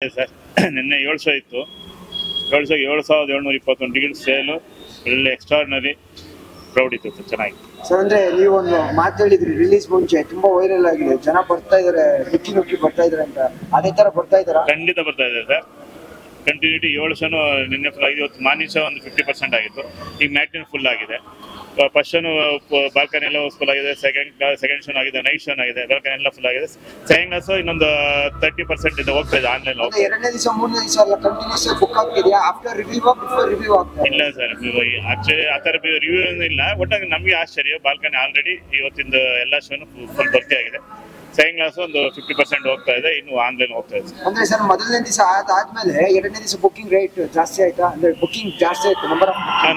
Sir ನಿನ್ನೆ 7 show ಇತ್ತು. 7 show 7,721 ticket sale. ಒಳ್ಳೆ ಎಕ್ಸ್ಟ್ರಾರ್ಡಿನರಿ ಕ್ರೌಡ್ ಇತ್ತು ಸರ್, ಚೆನ್ನಾಗಿತ್ತು ಸರ್. ಅಂದ್ರೆ ನೀವು ಒಂದು ಮಾತು ಹೇಳಿದ್ರಿ, ರಿಲೀಸ್ ಮುಂಚೆ ತುಂಬಾ ವೈರಲ್ ಆಗಿದೆ, ಜನ ಬರ್ತಾ ಇದಾರೆ, ನುಕ್ಕಿ ಬರ್ತಾ ಇದಾರೆ ಅಂತ. ಅದೇ ತರ ಬರ್ತಾ ಇದಾರ? ಖಂಡಿತ ಬರ್ತಾ ಇದೆ ಸರ್. ಕಂಟಿನ್ಯೂಟಿ 7 ಶೋನು ನಿನ್ನೆ ಫುಲ್ ಆಗಿದೆ. ಇವತ್ತು ಮಾರ್ನಿಂಗ್ ಶೋ ಒಂದು 50% ಆಗಿತ್ತು. ಈಗ ಮ್ಯಾಟ್ನಿ ಫುಲ್ ಆಗಿದೆ. ಫಸ್ಟ್ ಶೋನು ಬಾಲ್ಕನಿ ಎಲ್ಲ ಫುಲ್ ಆಗಿದೆ. ಸೆಕೆಂಡ್ ಶೋನ್ ಆಗಿದೆ, ನೈಟ್ ಶೋನ್ ಆಗಿದೆ, ಬಾಲ್ಕನಿ ಎಲ್ಲ ಫುಲ್ ಆಗಿದೆ. ಸೆಕೆಂಡ್ ಕ್ಲಾಸ್ ಇನ್ನೊಂದು 30% ಇಂದ ಹೋಗ್ತಾ ಇದೆ ಆನ್ಲೈನ್. ಎರಡನೇ ದಿವಸ ಮೂರನೇ ದಿವಸ ಎಲ್ಲ ಕಂಟಿನ್ಯೂಸ್ ಬುಕ್ ಆಗ್ತಿದೆಯಾ? ಆಫ್ಟರ್ ರಿವ್ಯೂ ಬಿಫೋರ್ ರಿವ್ಯೂ ಆಗ್ತದೆ? ಇಲ್ಲ ಸರ್, ಆಕ್ಚುಲಿ ಆ ಥರ ರಿವ್ಯೂ ಇಲ್ಲ. ಒಟ್ಟಾಗಿ ನಮಗೆ ಆಶ್ಚರ್ಯ, ಬಾಲ್ಕನಿ ಆಲ್ರೆಡಿ ಇವತ್ತಿಂದ ಎಲ್ಲ ಶೋನು ಫುಲ್ ಭರ್ತಿ ಆಗಿದೆ. ಸೆಕೆಂಡ್ ಕ್ಲಾಸ್ ಒಂದು 50% ಹೋಗ್ತಾ ಇದೆ, ಇನ್ನು ಆನ್ಲೈನ್ ಹೋಗ್ತಾ ಇದೆ. ಅಂದ್ರೆ ಸರ್, ಮೊದಲನೇ ದಿವಸ ಆದ್ಮೇಲೆ ಎರಡನೇ ದಿವಸ ಬುಕಿಂಗ್ ರೇಟ್ ಜಾಸ್ತಿ ಆಯ್ತಾ? ಅಂದ್ರೆ ಬುಕಿಂಗ್ ಜಾಸ್ತಿ ಆಯ್ತು?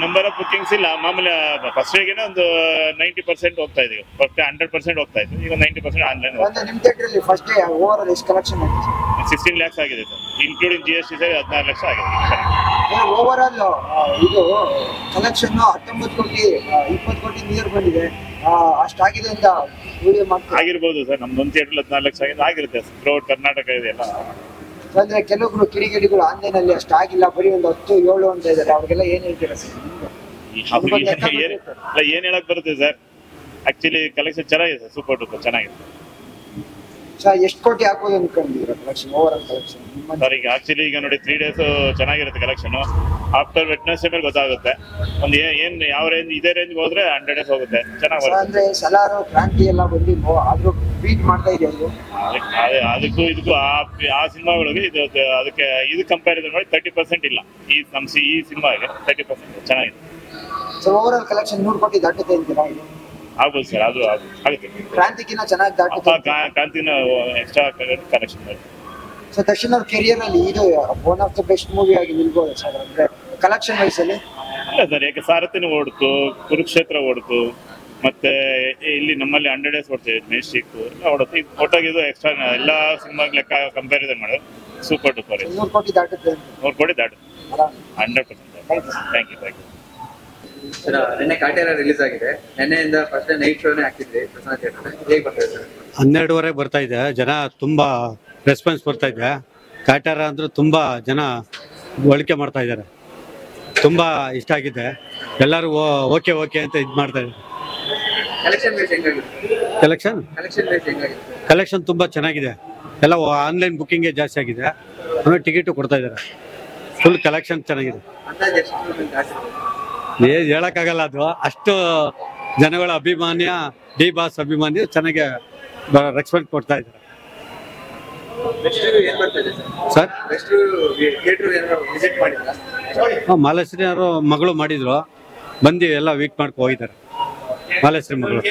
ನಂಬರ್ ಆಫ್ ಬುಕಿಂಗ್ಸ್ ಇಲ್ಲ. ಮಾಮೂಲಿ ಫಸ್ಟ್ ಡೇಗೆ ಒಂದು 90% ಹೋಗ್ತಾ ಇದೆ. ಫಸ್ಟ್ 100% ಹೋಗ್ತಾ ಇತ್ತು, ಈಗ 90% ಆನ್ಲೈನ್. ನಿಮ್ ಥಿಯೇಟರ್ ಅಲ್ಲಿ ಫಸ್ಟ್ ಡೇ ಓವರ್ ಆಲ್ ಎಷ್ಟು ಕಲೆಕ್ಷನ್ ಆಗಿದೆ? 16 lakhs ಆಗಿದೆ ಸರ್, ಇನ್ಕ್ಲೂಡಿಂಗ್ GST ಸೇರಿ 16 ಲಕ್ಷ ಆಗಿದೆ. ಓವರ್ ಆಲ್ ಇದು ಕಲೆಕ್ಷನ್ 19 ಕೋಟಿ 20 ಕೋಟಿ ನಿಯರ್ ಬಂದಿದೆ. ಅಷ್ಟಾಗಿದೆ ಅಂತ ವಿಡಿಯೋ ಮಾಡ್ತಾರೆ. ಆಗಿರ್ಬೋದು ಸರ್, ನಮ್ದೊಂದು ಥಿಯೇಟರ್ 14 ಲಕ್ಷ ಆಗಿದೆ, ಆಗಿರುತ್ತೆ ಥ್ರೂಔಟ್ ಕರ್ನಾಟಕ ಇದೆಯಲ್ಲ. ಅಂದ್ರೆ ಕೆಲವೊಬ್ರು ಕಿಡಿಗೇಡಿಗಳು ಆನ್ಲೈನ್ ಅಲ್ಲಿ ಅಷ್ಟಾಗಿಲ್ಲ, ಬರೀ ಒಂದು 10-7 ಅಂತ ಇದ್ದಾರೆ, ಅವ್ರಿಗೆಲ್ಲ ಏನ್ ಹೇಳ್ತೀರಾ ಸರ್? ಏನ್ ಹೇಳಕ್ ಬರುತ್ತೆ ಸರ್, ಆಕ್ಚುಲಿ ಕಲೆಕ್ಷನ್ ಚೆನ್ನಾಗಿದೆ ಸರ್, ಸೂಪರ್ ಡೂಪರ್ ಚೆನ್ನಾಗಿದೆ ಸರ್. ಎಷ್ಟು ಕೋಟಿ ಹಾಕೋದು ಅನ್ಕೊಂಡಿದ್ದೀರಾ collection, overall collection sir? ಈಗ ಆಕ್ಚುಲಿ ಈಗ ನೋಡಿ 3 days ಚೆನ್ನಾಗಿರುತ್ತೆ ಕಲೆಕ್ಷನ್. ಆಫ್ಟರ್ ವೆಡ್ನೆಸ್ಡೇ ಮೇಲೆ ಗೊತ್ತಾಗುತ್ತೆ ಒಂದು ಏನ್ ಯಾವ ರೇಂಜ್. ಇದೇ ರೇಂಜ್ ಹೋದ್ರೆ 100 days ಹೋಗುತ್ತೆ, ಚೆನ್ನಾಗಿ ಬರುತ್ತೆ. ಅಂದ್ರೆ ಸಲಾರು ಕ್ರಾಂತಿ ಎಲ್ಲ ಬಂದಿದ್ವು, ಆದ್ರೂ ಬೀಟ್ ಮಾಡ್ತಾ ಇದೆ ಅದು. ಅದಕ್ಕೂ ಇದಕ್ಕೂ ಆ ಸಿನಿಮಾಗಳಿಗೆ ಅದಕ್ಕೆ ಇದು ಕಂಪ್ಯಾರಿಸನ್ ಮಾಡಿ 30% ಇಲ್ಲ. ಈ ಸಿನಿಮಾಗೆ 30% ಚೆನ್ನಾಗಿದೆ ಸರ್. ಓವರ್ ಆಲ್ ಕಲೆಕ್ಷನ್ 100 ಕೋಟಿ ದಾಟುತ್ತೆ ಅಂತೀರಾ? ಆಗ್ಬೋದು ಸರ್, ಅದು ಆಗುತ್ತೆ. ಕ್ರಾಂತಿಗಿನ್ನ ಚೆನ್ನಾಗಿ ದಾಟುತ್ತೆ. ಕ್ರಾಂತಿನ ಎಕ್ಸ್ಟ್ರಾ ಕಲೆಕ್ಷನ್ ಮಾಡಿ. ಸೊ ದರ್ಶನ್ ಅವ್ರ ಕೆರಿಯರ್ ಅಲ್ಲಿ ಇದು one of the best movie ಆಗಿ ನಿಲ್ಬೋದು ಸರ್, ಅಂದ್ರೆ ಕಲೆಕ್ಷನ್ ವೈಸ್ ಅಲ್ಲಿ? ಇಲ್ಲ ಸರ್, ಯಾಕೆ ಸಾರಥಿನ ಓಡ್ತು, ಕುರುಕ್ಷೇತ್ರ ಓಡ್ತು, ಮತ್ತೆ ಇಲ್ಲಿ ನಮ್ಮಲ್ಲಿ 100 days ಓಡ್ತೀವಿ, ಮೆಜೆಸ್ಟಿಕ್ ಎಲ್ಲ ಓಡುತ್ತೆ. ಈಗ ಒಟ್ಟಾಗಿದ್ದು ಎಕ್ಸ್ಟ್ರಾ ಎಲ್ಲ ಸಿನಿಮಾ ಲೆಕ್ಕ ಕಂಪ್ಯಾರಿಸನ್ ಮಾಡಿದ್ರೆ ಸೂಪರ್ ಡೂಪರ್. 100 ಕೋಟಿ ದಾಟುತ್ತೆ? 100 ಕೋಟಿ ದಾಟುತ್ತೆ 100%. Thank you. ಸರ್, ನಿನ್ನೆ ಕಾಟೇರ ರಿಲೀಸ್ ಆಗಿದೆ. ನಿನ್ನೆಯಿಂದ ಫಸ್ಟ್ ಡೇ ನೈಟ್ ಶೋನೇ ಹಾಕಿದ್ರಿ ಪ್ರಸನ್ನ ಥಿಯೇಟರ್. ಹೇಗೆ ಬರ್ತಾ ಇದೆ ಸರ್? 12:30 ಬರ್ತಾ ಇದೆ. ಜನ ತುಂಬಾ ರೆಸ್ಪಾನ್ಸ್ ಬರ್ತಾ ಇದೆ. ಕಾಟೇರ ಅಂದ್ರೆ ತುಂಬಾ ಜನ ಬಳಕೆ ಮಾಡ್ತಾ ಇದ್ದಾರೆ. ತುಂಬಾ ಇಷ್ಟ ಆಗಿದೆ. ಎಲ್ಲರೂ ಓಕೆ ಅಂತ ಇದು ಮಾಡ್ತಾ ಇದ್ದಾರೆ. Collection rate ಹೆಂಗಾಗಿದೆ? ಕಲೆಕ್ಷನ್ ತುಂಬಾ ಚೆನ್ನಾಗಿದೆ. ಎಲ್ಲ ಆನ್ಲೈನ್ ಬುಕ್ಕಿಂಗ್ ಜಾಸ್ತಿ ಆಗಿದೆ, ಆಮೇಲೆ ಟಿಕೆಟ್ ಕೊಡ್ತಾ ಇದ್ದಾರೆ. ಫುಲ್ ಕಲೆಕ್ಷನ್ ಚೆನ್ನಾಗಿದೆ. ಹೇಳಕ್ಕಾಗಲ್ಲ, ಅದು ಅಷ್ಟು ಜನಗಳ ಅಭಿಮಾನ್ಯ, ಡಿ ಬಾಸ್ ಅಭಿಮಾನಿ ಚೆನ್ನಾಗಿ ರೆಸ್ಪಾನ್ಸ್ ಕೊಡ್ತಾ ಇದ್ದಾರೆ ಸರ್. ಮಾಲಾಶ್ರೀ ಅವರು ಮಗಳು ಮಾಡಿದ್ರು, ಬಂದು ಎಲ್ಲ ವೀಕ್ ಮಾಡ್ಕೊ ಹೋಗಿದ್ದಾರೆ. ಮಾಲಾಶ್ರೀ ಮಗಳು